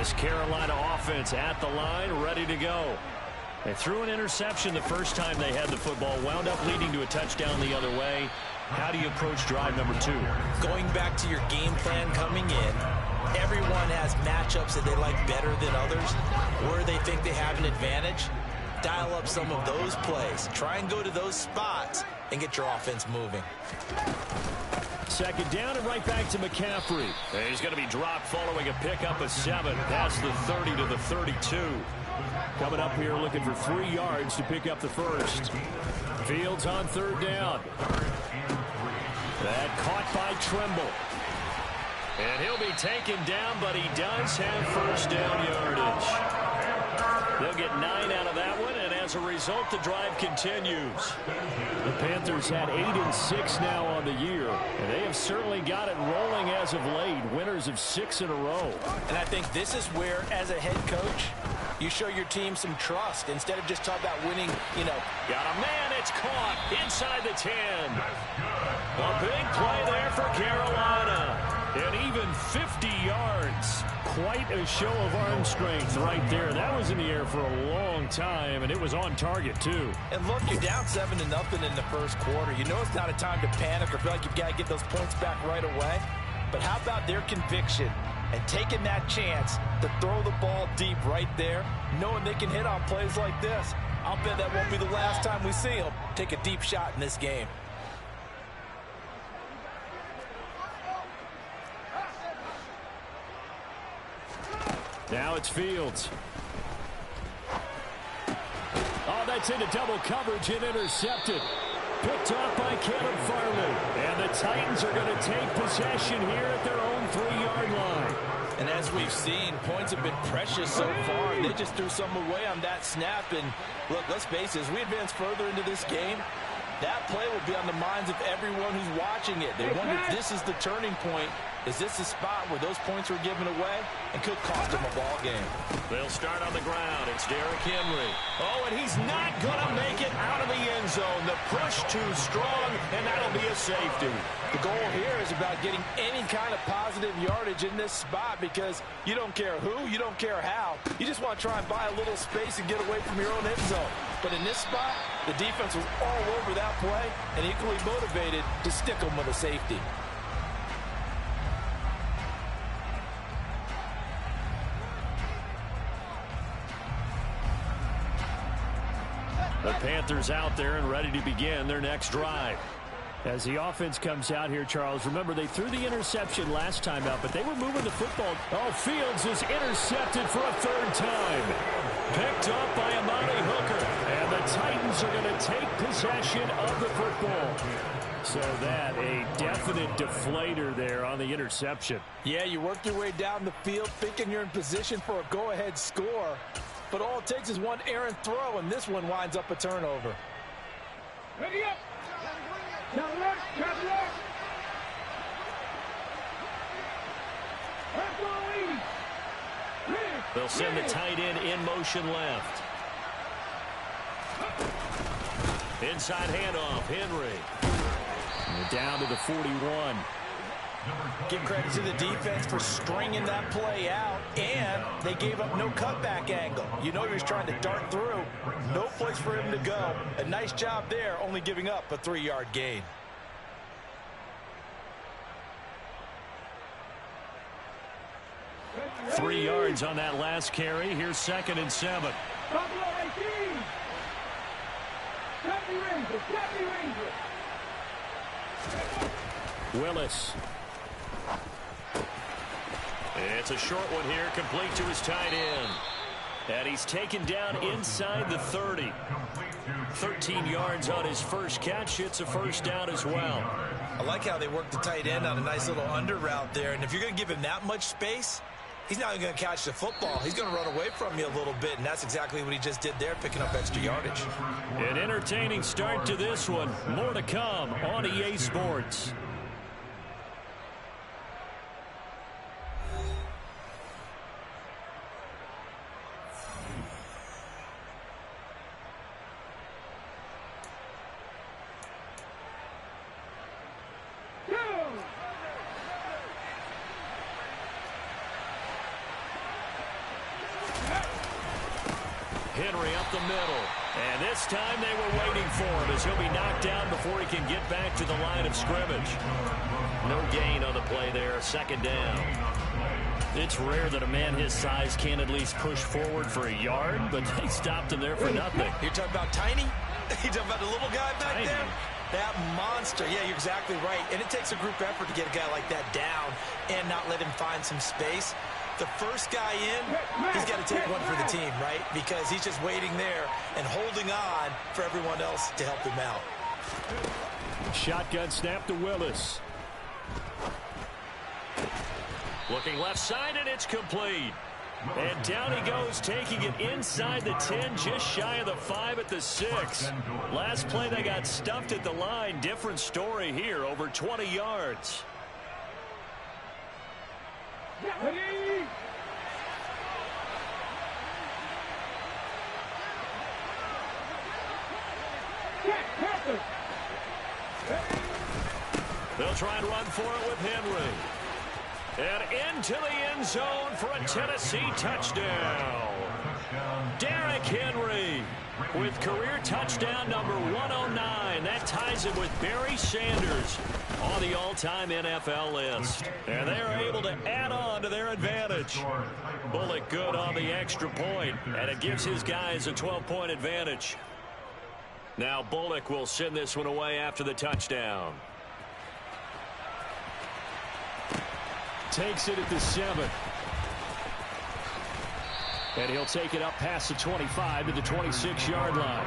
This Carolina offense at the line, ready to go. They threw an interception the first time they had the football, wound up leading to a touchdown the other way. How do you approach drive number 2? Going back to your game plan coming in, everyone has matchups that they like better than others, where they think they have an advantage. Dial up some of those plays. Try and go to those spots and get your offense moving. Second down and right back to McCaffrey. He's going to be dropped following a pickup of 7 past the 30 to the 32. Coming up here looking for 3 yards to pick up the first. Fields on third down. That caught by Tremble. And he'll be taken down, but he does have first down yardage. They'll get 9 out of that one, and as a result, the drive continues. The Panthers had 8 and 6 now on the year, and they have certainly got it rolling as of late. Winners of 6 in a row. And I think this is where, as a head coach, you show your team some trust instead of just talking about winning, Got a man, it's caught inside the 10. A big play there for Carolina. And even 50 yards. Quite a show of arm strength right there. That was in the air for a long time, and it was on target, too. And look, you're down 7-0 in the first quarter. You know it's not a time to panic or feel like you've got to get those points back right away. But how about their conviction and taking that chance to throw the ball deep right there, knowing they can hit on plays like this? I'll bet that won't be the last time we see them take a deep shot in this game. Now it's Fields. Oh, that's into double coverage and intercepted. Picked off by Caleb Farley. And the Titans are going to take possession here at their own 3-yard line. And as we've seen, points have been precious so far. They just threw some away on that snap. And look, let's face it, as we advance further into this game, that play will be on the minds of everyone who's watching it. They wonder if this is the turning point. Is this the spot where those points were given away and could cost them a ball game? They'll start on the ground. It's Derrick Henry. Oh, and he's not going to make it out of the end zone. The push too strong, and that'll be a safety. The goal here is about getting any kind of positive yardage in this spot because you don't care who, you don't care how. You just want to try and buy a little space and get away from your own end zone. But in this spot, the defense was all over that play and equally motivated to stick them with a safety. The Panthers out there and ready to begin their next drive. As the offense comes out here, Charles, remember they threw the interception last time out, but they were moving the football. Oh, Fields is intercepted for a 3rd time. Picked up by Amani Hooker. And the Titans are going to take possession of the football. So that a definite deflator there on the interception. Yeah, you work your way down the field thinking you're in position for a go-ahead score. But all it takes is one errant throw, and this one winds up a turnover. Ready up. Turn left, turn left. They'll send the tight end in motion left. Inside handoff, Henry. And down to the 41. Give credit to the defense for stringing that play out, and they gave up no cutback angle. You know he was trying to dart through. No place for him to go. A nice job there, only giving up a 3-yard gain. Three yards on that last carry. Here's 2nd and 7. Willis. It's a short one here, complete to his tight end. And he's taken down inside the 30. 13 yards on his first catch. It's a first down as well. I like how they work the tight end on a nice little under route there. And if you're going to give him that much space, he's not even going to catch the football. He's going to run away from you a little bit, and that's exactly what he just did there, picking up extra yardage. An entertaining start to this one. More to come on EA Sports. Henry up the middle. And this time they were waiting for him as he'll be knocked down before he can get back to the line of scrimmage. No gain on the play there, second down. It's rare that a man his size can't at least push forward for a yard, but they stopped him there for nothing. You're talking about tiny? You're talking about the little guy back Tiny. there? That monster. Yeah, you're exactly right. And it takes a group effort to get a guy like that down and not let him find some space. The first guy in, he's got to take one for the team, right? Because he's just waiting there and holding on for everyone else to help him out. Shotgun snap to Willis. Looking left side, and it's complete. And down he goes, taking it inside the 10, just shy of the 5 at the 6. Last play, they got stuffed at the line. Different story here, over 20 yards. They'll try and run for it with Henry. And into the end zone for a Tennessee touchdown. Derrick Henry with career touchdown number 109. That ties him with Barry Sanders on the all-time NFL list. And they're able to add on to their advantage. Bullock good on the extra point, and it gives his guys a 12-point advantage. Now Bullock will send this one away after the touchdown. Takes it at the 7. And he'll take it up past the 25 to the 26-yard line.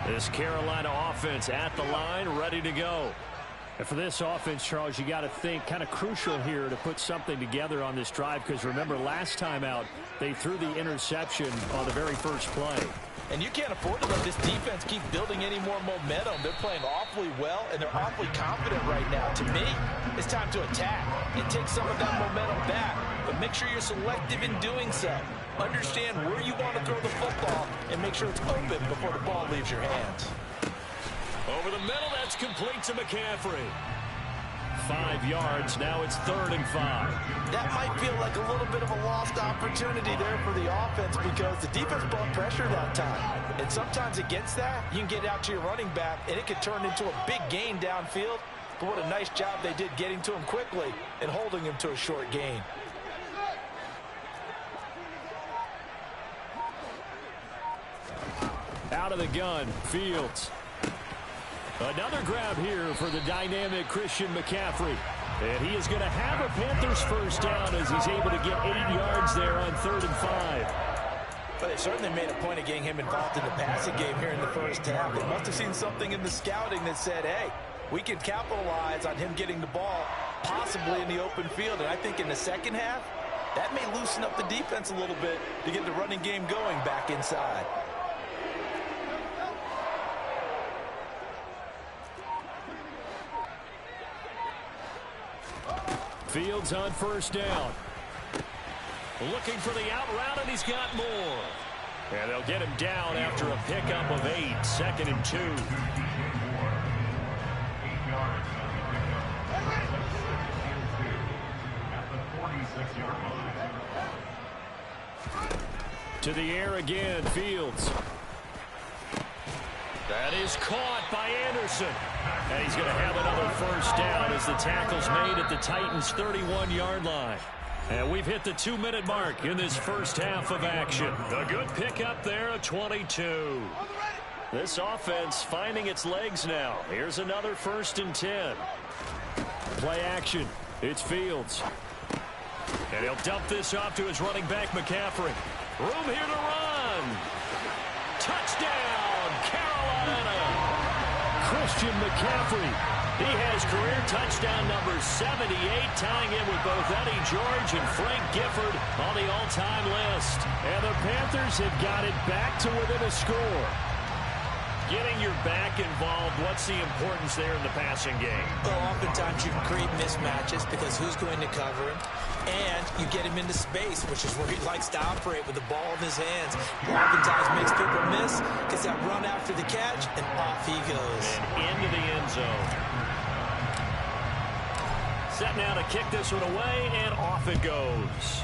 This Carolina offense at the line, ready to go. And for this offense, Charles, you got to think kind of crucial here to put something together on this drive, because remember last time out they threw the interception on the very first play. And you can't afford to let this defense keep building any more momentum. They're playing awfully well, and they're awfully confident right now. To me, it's time to attack and take some of that momentum back. But make sure you're selective in doing so. Understand where you want to throw the football and make sure it's open before the ball leaves your hands. Over the middle, that's complete to McCaffrey. 5 yards, now it's 3rd and 5. That might feel like a little bit of a lost opportunity there for the offense because the defense brought pressure that time. And sometimes against that, you can get out to your running back, and it could turn into a big gain downfield. But what a nice job they did getting to him quickly and holding him to a short gain. Out of the gun, Fields. Another grab here for the dynamic Christian McCaffrey. And he is going to have a Panthers first down as he's able to get 8 yards there on 3rd and 5. But they certainly made a point of getting him involved in the passing game here in the first half. They must have seen something in the scouting that said, hey, we can capitalize on him getting the ball possibly in the open field. And I think in the second half, that may loosen up the defense a little bit to get the running game going back inside. Fields on first down. Looking for the out route, and he's got more. And they'll get him down after a pickup of 8, 2nd and 2. To the air again, Fields. That is caught by Anderson. And he's going to have another first down as the tackle's made at the Titans' 31-yard line. And we've hit the 2-minute mark in this first half of action. A good pickup there, a 22. This offense finding its legs now. Here's another 1st and 10. Play action. It's Fields. And he'll dump this off to his running back, McCaffrey. Room here to run. Touchdown, Carolina. Christian McCaffrey. He has career touchdown number 78, tying in with both Eddie George and Frank Gifford on the all-time list. And the Panthers have got it back to within a score. Getting your back involved, what's the importance there in the passing game? Well, oftentimes you can create mismatches because who's going to cover him? And you get him into space, which is where he likes to operate with the ball in his hands. Oftentimes makes people miss, gets that run after the catch, and off he goes. And into the end zone. Set now to kick this one away, and off it goes.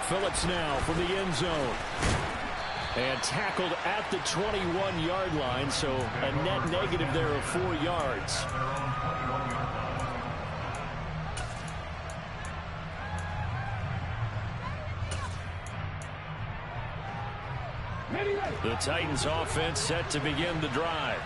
Phillips now from the end zone. And tackled at the 21-yard line, so a net negative there of 4 yards. The Titans offense set to begin the drive.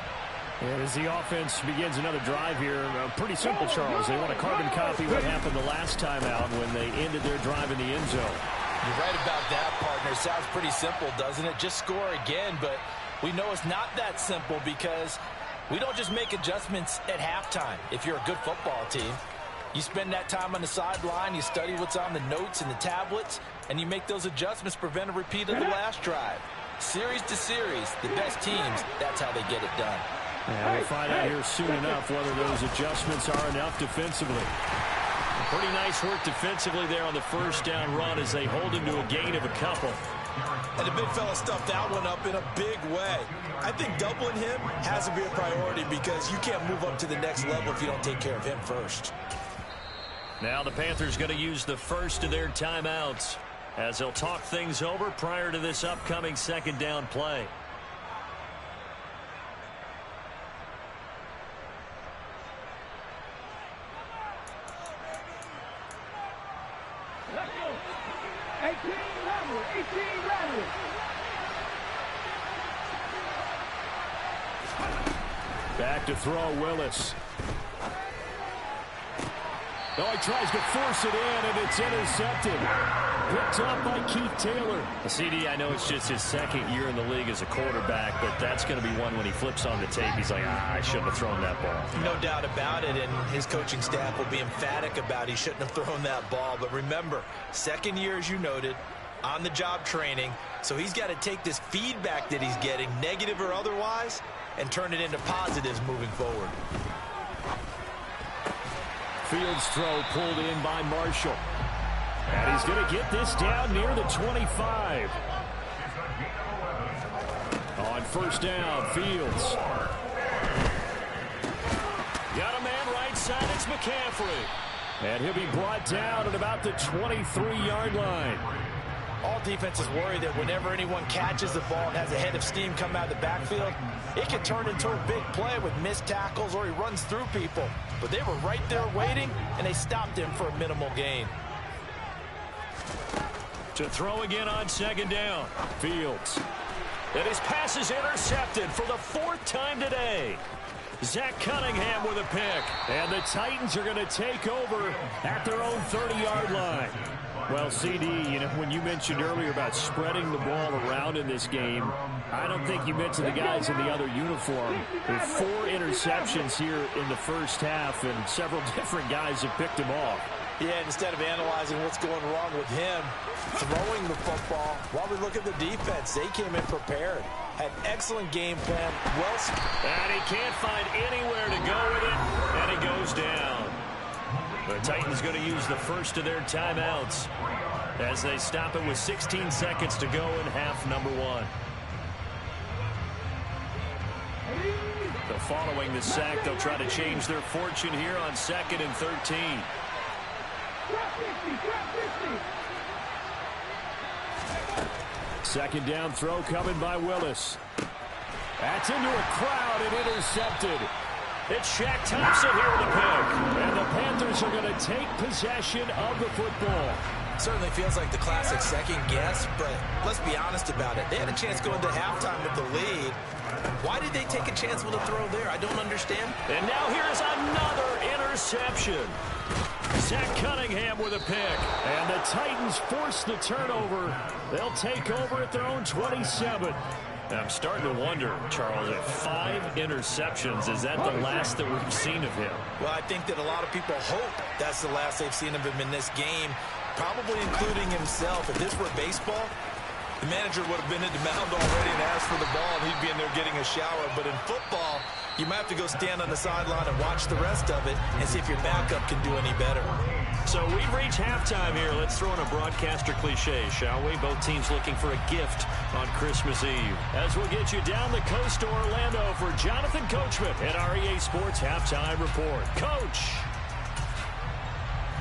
And as the offense begins another drive here, pretty simple, Charles. They want a carbon copy of what happened the last time out when they ended their drive in the end zone. You're right about that, partner. Sounds pretty simple, doesn't it? Just score again, but we know it's not that simple because we don't just make adjustments at halftime. If you're a good football team, you spend that time on the sideline, you study what's on the notes and the tablets, and you make those adjustments to prevent a repeat of the last drive. Series to series, the best teams, that's how they get it done. And we'll find out here soon enough whether those adjustments are enough defensively. Pretty nice work defensively there on the first down run as they hold him to a gain of a couple. And the big fella stuffed that one up in a big way. I think doubling him has to be a priority because you can't move up to the next level if you don't take care of him first. Now the Panthers going to use the first of their timeouts as they'll talk things over prior to this upcoming second down play. Let's go. 18 level. 18 level. Back to throw, Willis. Oh, he tries to force it in, and it's intercepted. Picked up by Keith Taylor. CD, I know it's just his second year in the league as a quarterback, but that's going to be one when he flips on the tape. He's like, I shouldn't have thrown that ball. No doubt about it, and his coaching staff will be emphatic about he shouldn't have thrown that ball. But remember, second year, as you noted, on-the-job training, so he's got to take this feedback that he's getting, negative or otherwise, and turn it into positives moving forward. Fields throw pulled in by Marshall. And he's going to get this down near the 25. On first down, Fields. Got a man right side, it's McCaffrey. And he'll be brought down at about the 23-yard line. All defenses worry that whenever anyone catches the ball and has a head of steam come out of the backfield, it can turn into a big play with missed tackles or he runs through people. But they were right there waiting, and they stopped him for a minimal gain. To throw again on second down, Fields. And his pass is intercepted for the 4th time today. Zach Cunningham with a pick. And the Titans are going to take over at their own 30-yard line. Well, CD, you know, when you mentioned earlier about spreading the ball around in this game, I don't think you mentioned the guys in the other uniform. With 4 interceptions here in the first half, and several different guys have picked him off. Yeah, instead of analyzing what's going wrong with him, throwing the football, while we look at the defense, they came in prepared. Had excellent game plan. And he can't find anywhere to go with it, and he goes down. The Titans going to use the first of their timeouts as they stop it with 16 seconds to go in half number 1. So following the sack, they'll try to change their fortune here on 2nd and 13. Second down throw coming by Willis. That's into a crowd and intercepted. It's Shaq Thompson here with a pick. And the Panthers are going to take possession of the football. Certainly feels like the classic second guess, but let's be honest about it. They had a chance going to halftime with the lead. Why did they take a chance with a throw there? I don't understand. And now here's another interception. Zach Cunningham with a pick. And the Titans force the turnover. They'll take over at their own 27. I'm starting to wonder, Charles, if 5 interceptions, is that the last that we've seen of him? Well, I think that a lot of people hope that's the last they've seen of him in this game, probably including himself. If this were baseball, the manager would have been at the mound already and asked for the ball, and he'd be in there getting a shower. But in football, you might have to go stand on the sideline and watch the rest of it and see if your backup can do any better. So we've reached halftime here. Let's throw in a broadcaster cliche, shall we? Both teams looking for a gift on Christmas Eve. As we'll get you down the coast to Orlando for Jonathan Coachman at our EA Sports Halftime Report. Coach!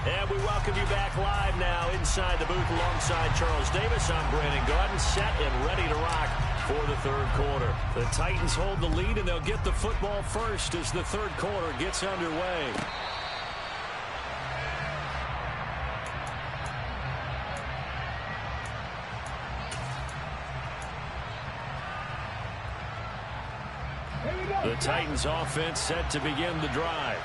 And we welcome you back live now inside the booth alongside Charles Davis. I'm Brandon Gaudin, set and ready to rock for the third quarter. The Titans hold the lead, and they'll get the football first as the third quarter gets underway. The Titans offense set to begin the drive.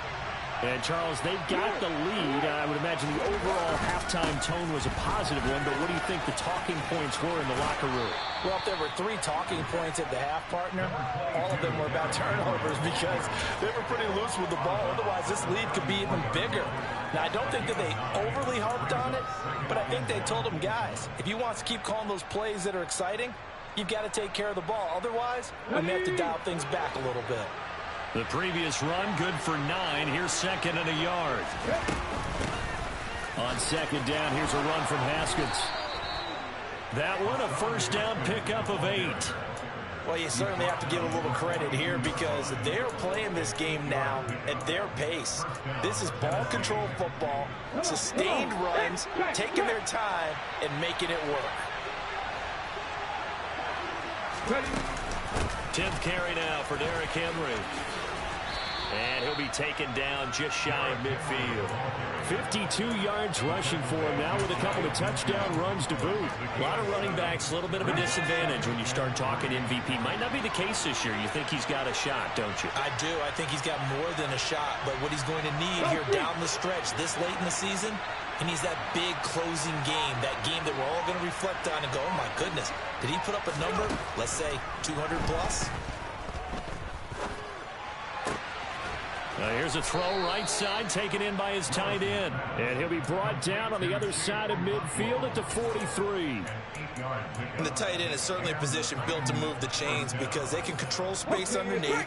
And, Charles, they've got the lead. I would imagine the overall halftime tone was a positive one, but what do you think the talking points were in the locker room? Well, if there were 3 talking points at the half, partner, all of them were about turnovers because they were pretty loose with the ball. Otherwise, this lead could be even bigger. Now, I don't think that they overly harped on it, but I think they told them, guys, if you want to keep calling those plays that are exciting, you've got to take care of the ball. Otherwise, we may have to dial things back a little bit. The previous run, good for 9. Here's second and a yard. On second down, here's a run from Haskins. That one, a first down pickup of 8. Well, you certainly have to give a little credit here because they're playing this game now at their pace. This is ball control football, sustained runs, taking their time, and making it work. 10th carry now for Derrick Henry. And he'll be taken down just shy of midfield. 52 yards rushing for him now with a couple of touchdown runs to boot. A lot of running backs, a little bit of a disadvantage when you start talking MVP. Might not be the case this year. You think he's got a shot, don't you? I do. I think he's got more than a shot. But what he's going to need here down the stretch this late in the season, he needs that big closing game, that game that we're all going to reflect on and go, oh, my goodness, did he put up a number, let's say, 200 plus? Here's a throw right side, taken in by his tight end. And he'll be brought down on the other side of midfield at the 43. And the tight end is certainly a position built to move the chains because they can control space underneath.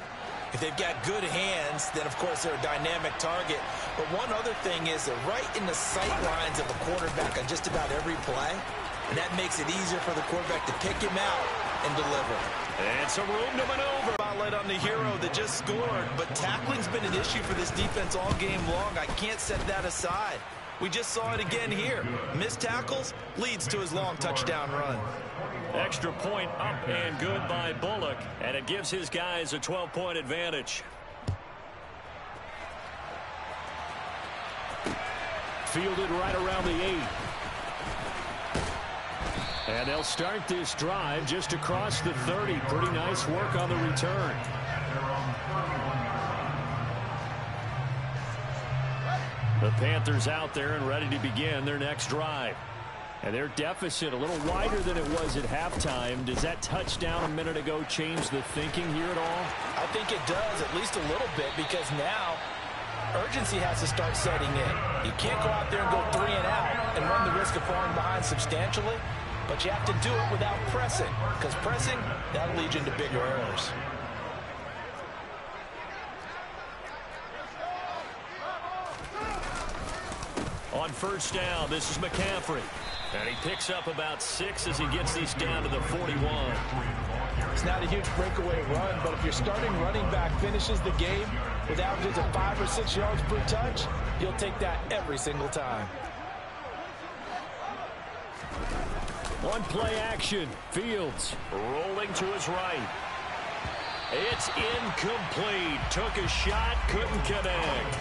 If they've got good hands, then, of course, they're a dynamic target. But one other thing is they're right in the sight lines of the quarterback on just about every play. And that makes it easier for the quarterback to pick him out and deliver. And some room to maneuver. Spotlight on the hero that just scored. But tackling's been an issue for this defense all game long. I can't set that aside. We just saw it again here. Missed tackles leads to his long touchdown run. Extra point up and good by Bullock. And it gives his guys a 12-point advantage. Fielded right around the 8. And they'll start this drive just across the 30. Pretty nice work on the return. The Panthers out there and ready to begin their next drive. And their deficit a little wider than it was at halftime. Does that touchdown a minute ago change the thinking here at all? I think it does, at least a little bit, because now urgency has to start setting in. You can't go out there and go 3 and out and run the risk of falling behind substantially. But you have to do it without pressing, because pressing, that'll lead you into bigger errors. On first down, this is McCaffrey. And he picks up about 6 as he gets these down to the 41. It's not a huge breakaway run, but if your starting running back finishes the game with averages of 5 or 6 yards per touch, you'll take that every single time. One play action. Fields rolling to his right. It's incomplete. Took a shot, couldn't connect.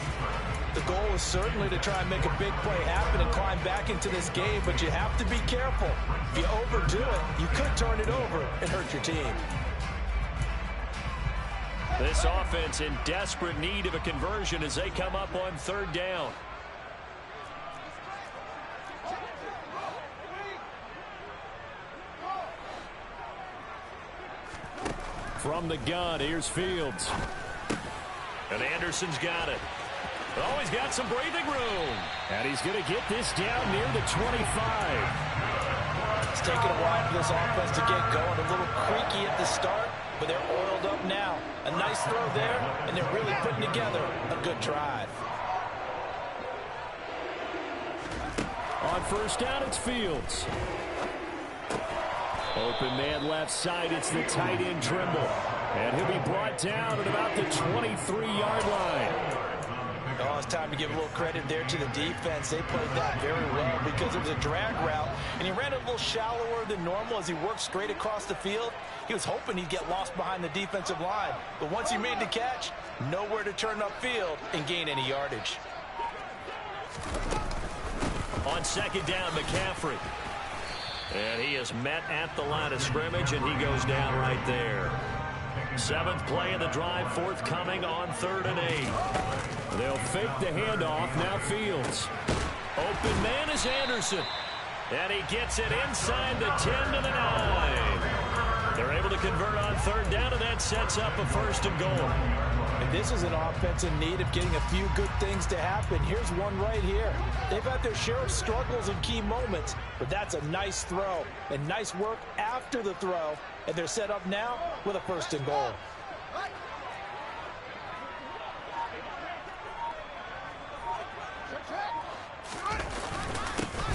The goal is certainly to try and make a big play happen and climb back into this game, but you have to be careful. If you overdo it, you could turn it over and hurt your team. This offense in desperate need of a conversion as they come up on third down. From the gun, here's Fields. And Anderson's got it. Oh, he's got some breathing room. And he's going to get this down near the 25. It's taken a while for this offense to get going. A little creaky at the start, but they're oiled up now. A nice throw there, and they're really putting together a good drive. On first down, it's Fields. Open man left side, it's the tight end Trimble. And he'll be brought down at about the 23-yard line. Oh, it's time to give a little credit there to the defense. They played that very well because it was a drag route, and he ran it a little shallower than normal as he worked straight across the field. He was hoping he'd get lost behind the defensive line, but once he made the catch, nowhere to turn upfield and gain any yardage. On second down, McCaffrey. And he is met at the line of scrimmage, and he goes down right there. 7th play of the drive, forthcoming on 3rd and 8. They'll fake the handoff. Now Fields. Open man is Anderson. And he gets it inside the 10 to the 9. They're able to convert on 3rd down, and that sets up a 1st and goal. And this is an offense in need of getting a few good things to happen. Here's one right here. They've had their share of struggles in key moments, but that's a nice throw and nice work after the throw. And they're set up now with a 1st and goal.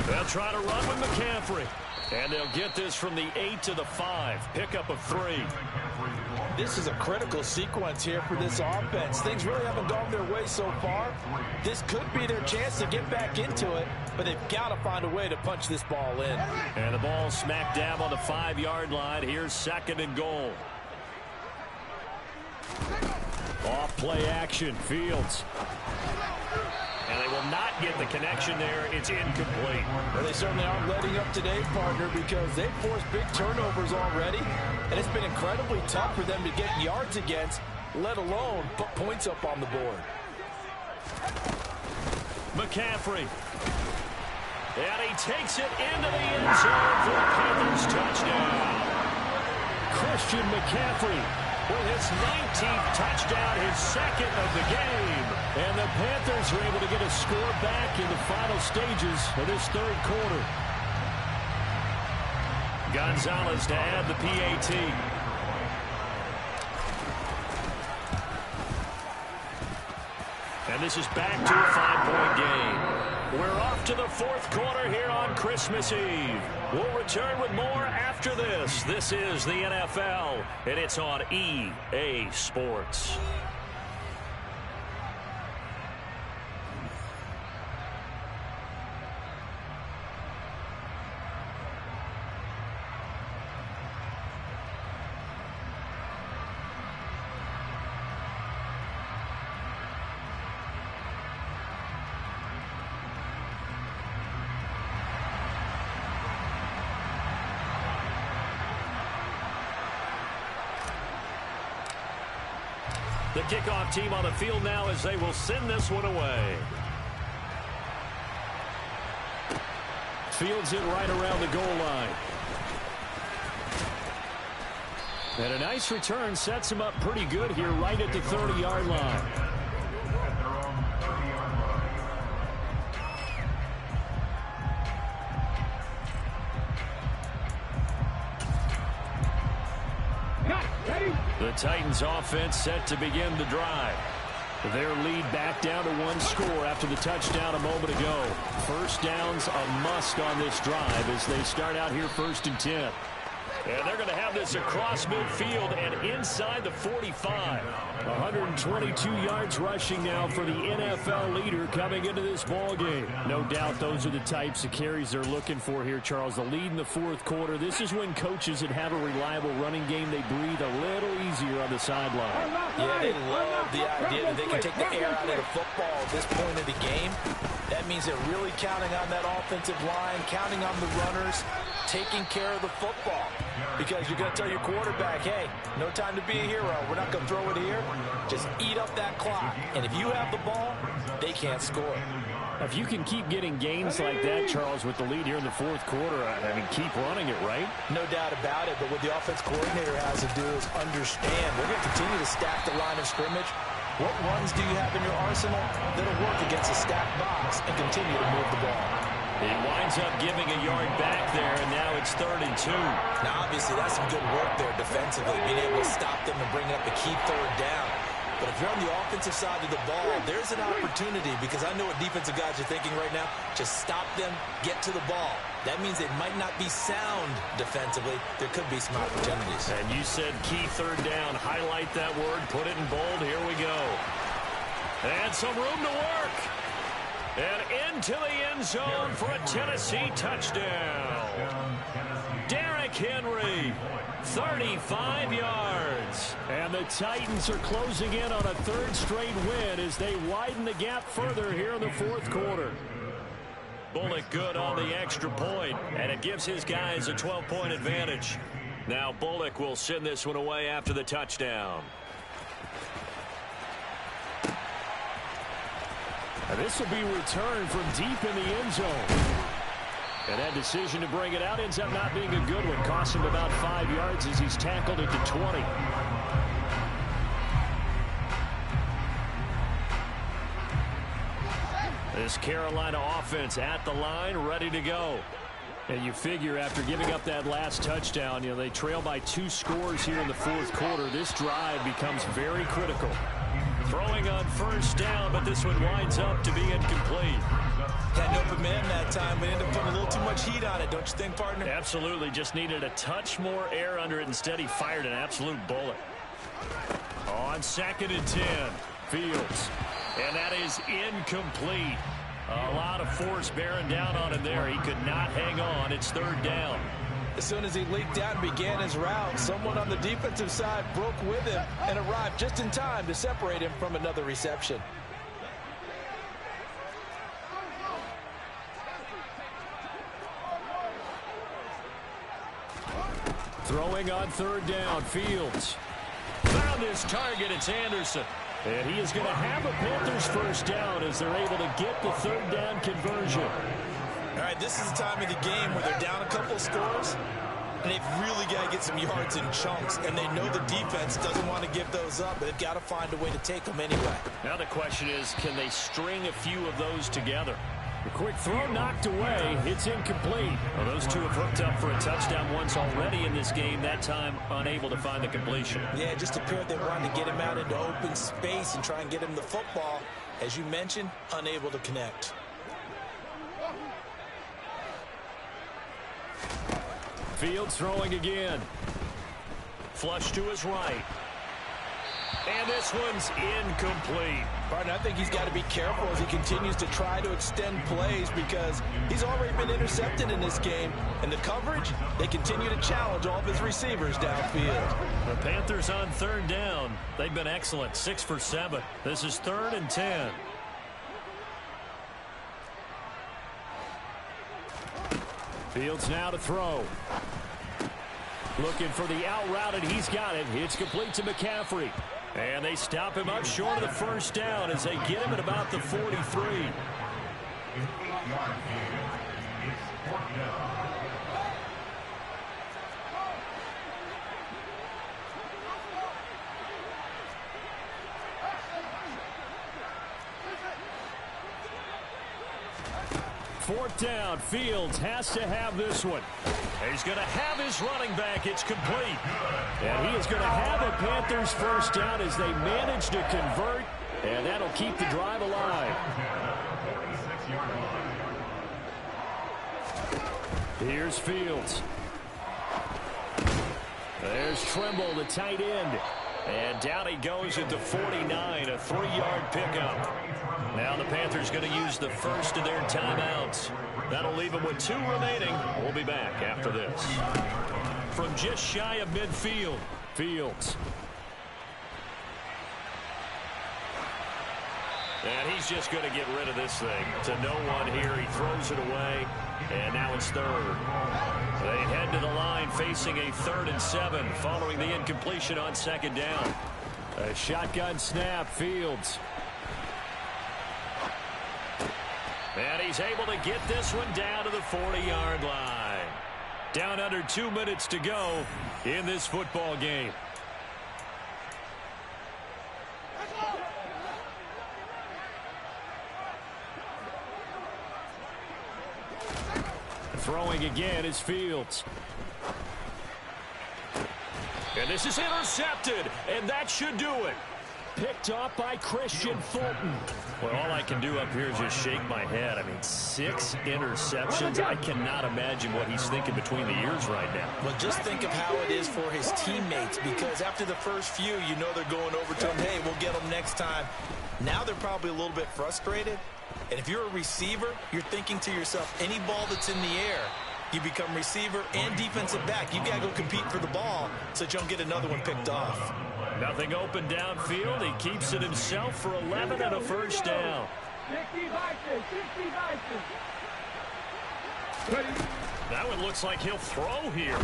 They'll try to run with McCaffrey. And they'll get this from the 8 to the 5. Pickup of 3. This is a critical sequence here for this offense. Things really haven't gone their way so far. This could be their chance to get back into it, but they've got to find a way to punch this ball in. And the ball smack dab on the 5-yard line. Here's 2nd and goal. Off play action. Fields. And they will not get the connection there. It's incomplete. Well, they certainly aren't letting up today, partner, because they've forced big turnovers already, and it's been incredibly tough for them to get yards against, let alone put points up on the board. McCaffrey. And he takes it into the end zone for a Panthers touchdown. Christian McCaffrey with his 19th touchdown, his 2nd of the game. And the Panthers are able to get a score back in the final stages of this 3rd quarter. Gonzalez to add the PAT. And this is back to a 5-point game. We're off to the 4th quarter here on Christmas Eve. We'll return with more after this. This is the NFL, and it's on EA Sports. The kickoff team on the field now as they will send this one away. Fields it right around the goal line. And a nice return sets him up pretty good here right at the 30-yard line. The Titans offense set to begin the drive. Their lead back down to 1 score after the touchdown a moment ago. 1st down's a must on this drive as they start out here 1st and 10. And they're going to have this across midfield and inside the 45. 122 yards rushing now for the NFL leader coming into this ball game. No doubt those are the types of carries they're looking for here, Charles. The lead in the 4th quarter. This is when coaches that have a reliable running game, they breathe a little easier on the sideline. Yeah, they love the idea that they can take the air out of the football at this point of the game. That means they're really counting on that offensive line, counting on the runners, taking care of the football. Because you're going to tell your quarterback, hey, no time to be a hero. We're not going to throw it here. Just eat up that clock. And if you have the ball, they can't score. If you can keep getting gains like that, Charles, with the lead here in the 4th quarter, I mean, keep running it, right? No doubt about it. But what the offense coordinator has to do is understand. We're going to continue to stack the line of scrimmage. What runs do you have in your arsenal that'll work against a stacked box and continue to move the ball? He winds up giving a yard back there, and now it's 3rd and 2. Now, obviously, that's some good work there defensively, being able to stop them and bring up a key 3rd down. But if you're on the offensive side of the ball, there's an opportunity, because I know what defensive guys are thinking right now. Just stop them, get to the ball. That means they might not be sound defensively. There could be some opportunities. And you said key third down. Highlight that word. Put it in bold. Here we go. And some room to work. And into the end zone for a Tennessee touchdown. Derrick Henry, 35 yards. And the Titans are closing in on a third straight win as they widen the gap further here in the fourth quarter. Bullock good on the extra point, and it gives his guys a 12-point advantage. Now Bullock will send this one away after the touchdown. And this will be returned from deep in the end zone. And that decision to bring it out ends up not being a good one. Cost him about 5 yards as he's tackled at the 20. This Carolina offense at the line, ready to go. And you figure after giving up that last touchdown, they trail by 2 scores here in the fourth quarter. This drive becomes very critical. Throwing on first down, but this one winds up to be incomplete. Had no open man that time, but ended up putting a little too much heat on it, don't you think, partner? Absolutely. Just needed a touch more air under it. Instead, he fired an absolute bullet. On 2nd and 10, Fields. And that is incomplete. A lot of force bearing down on him there. He could not hang on. It's 3rd down. As soon as he leaked out and began his route, someone on the defensive side broke with him and arrived just in time to separate him from another reception. Throwing on 3rd down, Fields. Found his target, it's Anderson. And he is going to have a Panthers first down as they're able to get the 3rd down conversion. All right, this is the time of the game where they're down a couple of scores, and they've really got to get some yards in chunks, and they know the defense doesn't want to give those up, but they've got to find a way to take them anyway. Now the question is, can they string a few of those together? The quick throw knocked away. It's incomplete. Well, those two have hooked up for a touchdown once already in this game, that time unable to find the completion. Yeah, it just appeared they wanted to get him out into open space and try and get him the football. As you mentioned, unable to connect. Fields throwing again. Flush to his right. And this one's incomplete. Partner, I think he's got to be careful as he continues to try to extend plays because he's already been intercepted in this game. And the coverage, they continue to challenge all of his receivers downfield. The Panthers on 3rd down. They've been excellent, 6 for 7. This is 3rd and 10. Fields now to throw. Looking for the out route, and he's got it. It's complete to McCaffrey. And they stop him up short of the first down as they get him at about the 43. Fourth down, Fields has to have this one. He's going to have his running back. It's complete. And he is going to have a Panthers first down as they manage to convert. And that'll keep the drive alive. Here's Fields. There's Trimble, the tight end. And down he goes at the 49, a 3-yard pickup. Now the Panthers going to use the first of their timeouts. That'll leave them with 2 remaining. We'll be back after this. From just shy of midfield, Fields. And he's just going to get rid of this thing to no one here. He throws it away, and now it's 3rd. They head to the line facing a 3rd and 7 following the incompletion on 2nd down. A shotgun snap, Fields. And he's able to get this one down to the 40-yard line. Down under 2 minutes to go in this football game. Throwing again is Fields. And this is intercepted, and that should do it. Picked off by Christian Fulton. Well, all I can do up here is just shake my head. I mean, 6 interceptions. I cannot imagine what he's thinking between the ears right now. Well, just think of how it is for his teammates, because after the first few, you know they're going over to him, hey, we'll get them next time. Now they're probably a little bit frustrated. And if you're a receiver, you're thinking to yourself, any ball that's in the air, you become receiver and defensive back. You've got to go compete for the ball so that you don't get another one picked off. Nothing open downfield. He keeps it himself for 11 and a first down. That one looks like he'll throw here.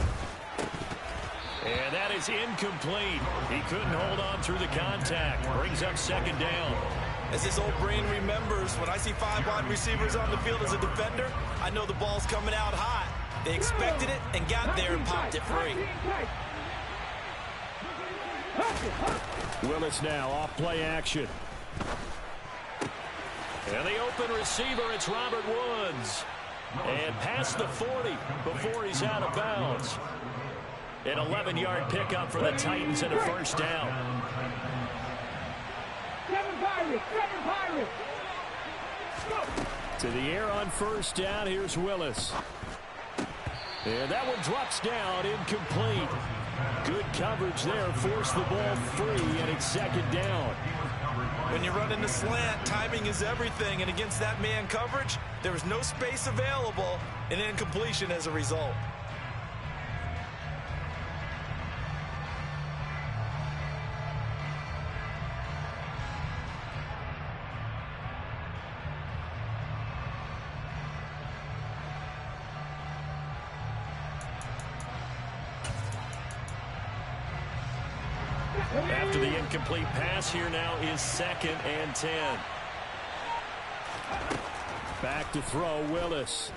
And that is incomplete. He couldn't hold on through the contact. Brings up second down. As his old brain remembers, when I see 5 wide receivers on the field as a defender, I know the ball's coming out hot. They expected it and got there and popped it free. Willis now off play action. And the open receiver, it's Robert Woods. And past the 40 before he's out of bounds. An 11-yard pickup for the Titans and a first down. To the air on first down. Here's Willis. And that one drops down, incomplete. Good coverage there. Forced the ball free, and it's second down. When you're running the slant, timing is everything. And against that man coverage, there was no space available, and incompletion as a result. After the incomplete pass, here now is 2nd and 10. Back to throw, Willis.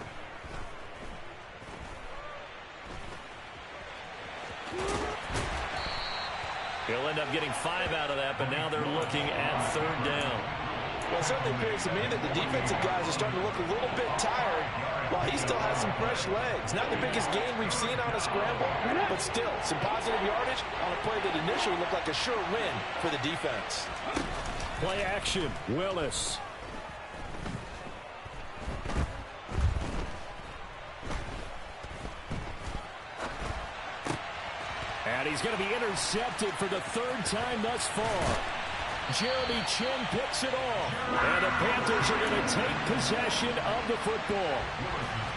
He'll end up getting 5 out of that, but now they're looking at 3rd down. Well, it certainly appears to me that the defensive guys are starting to look a little bit tired while he still has some fresh legs. Not the biggest gain we've seen on a scramble, but still some positive yardage on a play that initially looked like a sure win for the defense. Play action, Willis. And he's going to be intercepted for the 3rd time thus far. Jeremy Chin picks it off. And the Panthers are going to take possession of the football.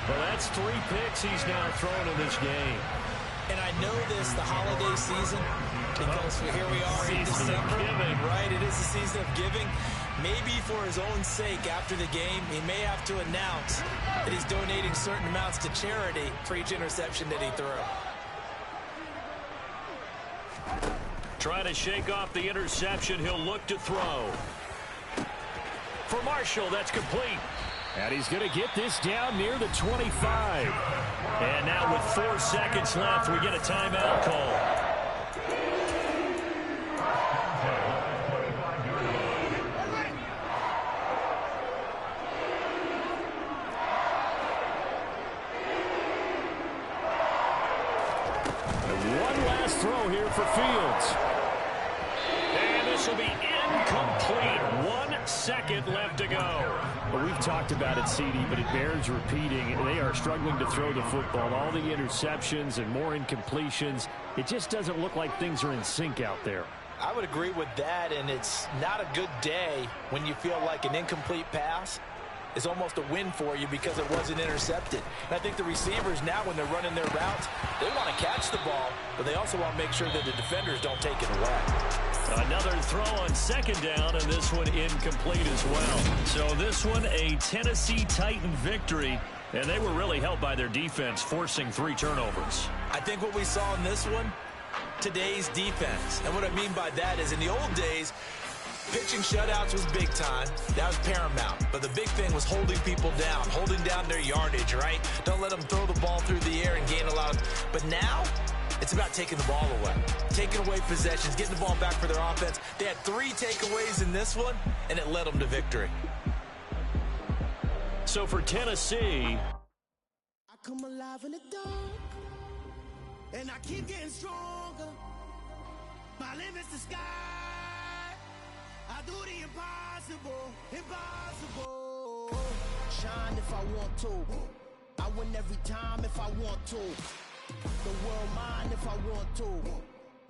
Well, that's 3 picks he's now thrown in this game. And I know this, the holiday season, because here we are in December. Right, it is the season of giving. Maybe for his own sake after the game, he may have to announce that he's donating certain amounts to charity for each interception that he threw. Trying to shake off the interception. He'll look to throw. For Marshall, that's complete. And he's going to get this down near the 25. And now with 4 seconds left, we get a timeout call. And one last throw here for Fields. And this will be incomplete. 1 second left to go. Well, we've talked about it, CD, but it bears repeating. They are struggling to throw the football. All the interceptions and more incompletions. It just doesn't look like things are in sync out there. I would agree with that, and it's not a good day when you feel like an incomplete pass is almost a win for you because it wasn't intercepted. And I think the receivers now, when they're running their routes, they want to catch the ball, but they also want to make sure that the defenders don't take it away. Another throw on second down, and this one incomplete as well. So this one, a Tennessee Titan victory, and they were really helped by their defense, forcing 3 turnovers. I think what we saw in this one, today's defense. And what I mean by that is in the old days, pitching shutouts was big time. That was paramount. But the big thing was holding people down, holding down their yardage, right? Don't let them throw the ball through the air and gain a lot. But now, it's about taking the ball away. Taking away possessions, getting the ball back for their offense. They had 3 takeaways in this one, and it led them to victory. So for Tennessee, I come alive in the dark, and I keep getting stronger. My limit's the sky. I do the impossible, impossible. Shine if I want to. I win every time if I want to. The world mine if I want to.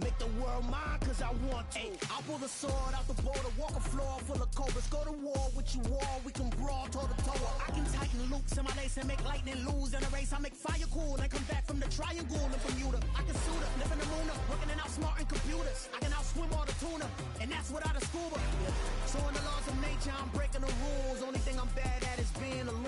Make the world mine cause I want to. Ay, I'll pull the sword out the border, walk a floor full of cobras. Go to war with you war, we can brawl toe to toe. I can tighten loops in my lace and make lightning lose in a race. I make fire cool and come back from the triangle in Bermuda. I can suit up, live in the moon up, work